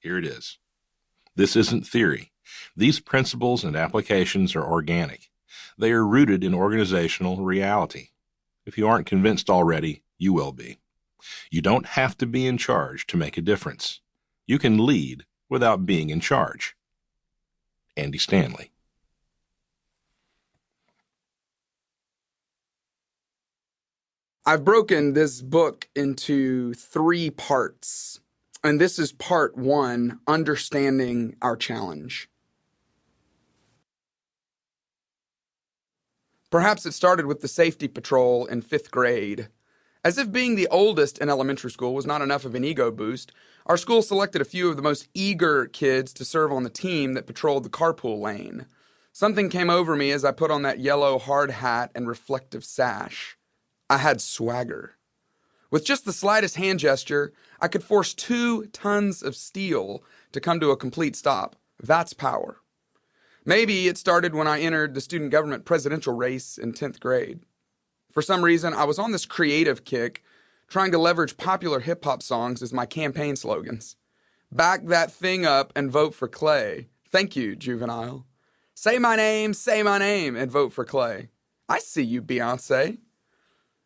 Here it is. This isn't theory. These principles and applications are organic. They are rooted in organizational reality. If you aren't convinced already, you will be. You don't have to be in charge to make a difference. You can lead without being in charge. Andy Stanley. I've broken this book into 3 parts, and this is part 1, Understanding Our Challenge. Perhaps it started with the safety patrol in 5th grade. As if being the oldest in elementary school was not enough of an ego boost, our school selected a few of the most eager kids to serve on the team that patrolled the carpool lane. Something came over me as I put on that yellow hard hat and reflective sash. I had swagger. With just the slightest hand gesture, I could force 2 tons of steel to come to a complete stop. That's power. Maybe it started when I entered the student government presidential race in 10th grade. For some reason, I was on this creative kick, trying to leverage popular hip-hop songs as my campaign slogans. Back that thing up and vote for Clay. Thank you, juvenile. Say my name, and vote for Clay. I see you, Beyonce.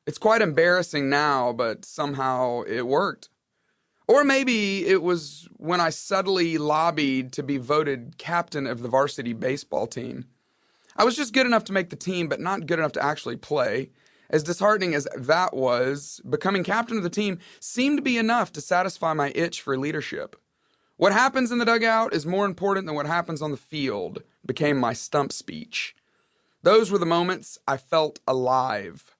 It's quite embarrassing now, but somehow it worked. Or maybe it was when I subtly lobbied to be voted captain of the varsity baseball team. I was just good enough to make the team, but not good enough to actually play. As disheartening as that was, becoming captain of the team seemed to be enough to satisfy my itch for leadership. What happens in the dugout is more important than what happens on the field, became my stump speech. Those were the moments I felt alive.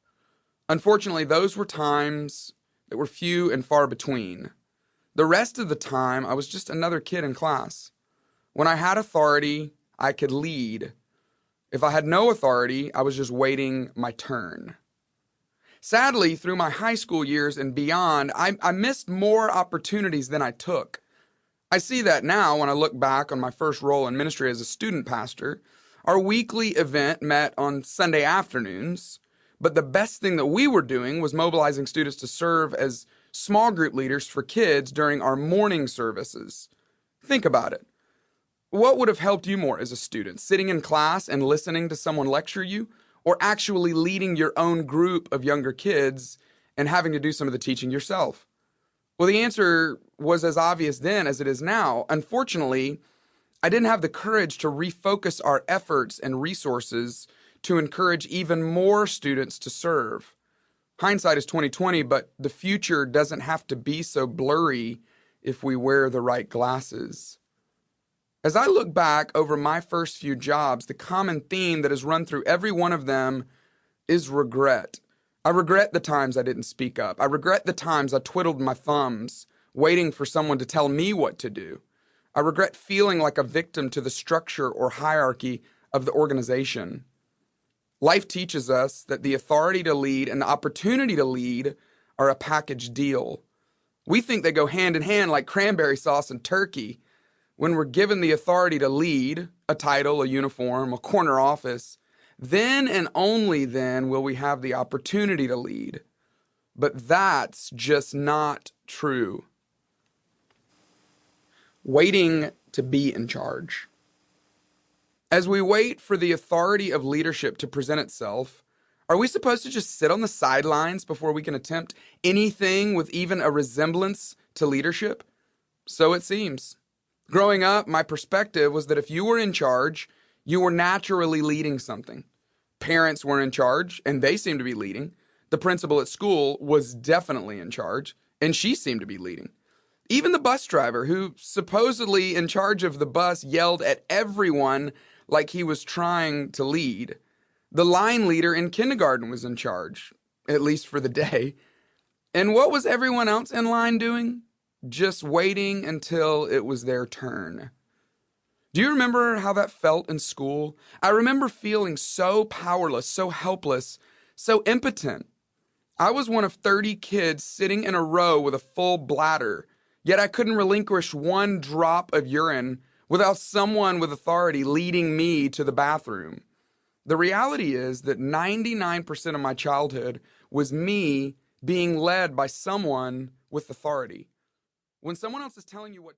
Unfortunately, those were times that were few and far between. The rest of the time, I was just another kid in class. When I had authority, I could lead. If I had no authority, I was just waiting my turn. Sadly, through my high school years and beyond, I missed more opportunities than I took. I see that now when I look back on my first role in ministry as a student pastor. Our weekly event met on Sunday afternoons, but the best thing that we were doing was mobilizing students to serve as small group leaders for kids during our morning services. Think about it. What would have helped you more as a student, sitting in class and listening to someone lecture you, or actually leading your own group of younger kids and having to do some of the teaching yourself? Well, the answer was as obvious then as it is now. Unfortunately, I didn't have the courage to refocus our efforts and resources to encourage even more students to serve. Hindsight is 20/20, but the future doesn't have to be so blurry if we wear the right glasses. As I look back over my first few jobs, the common theme that has run through every one of them is regret. I regret the times I didn't speak up. I regret the times I twiddled my thumbs, waiting for someone to tell me what to do. I regret feeling like a victim to the structure or hierarchy of the organization. Life teaches us that the authority to lead and the opportunity to lead are a package deal. We think they go hand in hand like cranberry sauce and turkey. When we're given the authority to lead, a title, a uniform, a corner office, then and only then will we have the opportunity to lead. But that's just not true. Waiting to be in charge. As we wait for the authority of leadership to present itself, are we supposed to just sit on the sidelines before we can attempt anything with even a resemblance to leadership? So it seems. Growing up, my perspective was that if you were in charge, you were naturally leading something. Parents were in charge, and they seemed to be leading. The principal at school was definitely in charge, and she seemed to be leading. Even the bus driver, who supposedly in charge of the bus, yelled at everyone like he was trying to lead. The line leader in kindergarten was in charge, at least for the day. And what was everyone else in line doing? Just waiting until it was their turn. Do you remember how that felt in school? I remember feeling so powerless, so helpless, so impotent. I was one of 30 kids sitting in a row with a full bladder, yet I couldn't relinquish one drop of urine without someone with authority leading me to the bathroom. The reality is that 99% of my childhood was me being led by someone with authority. When someone else is telling you what to do,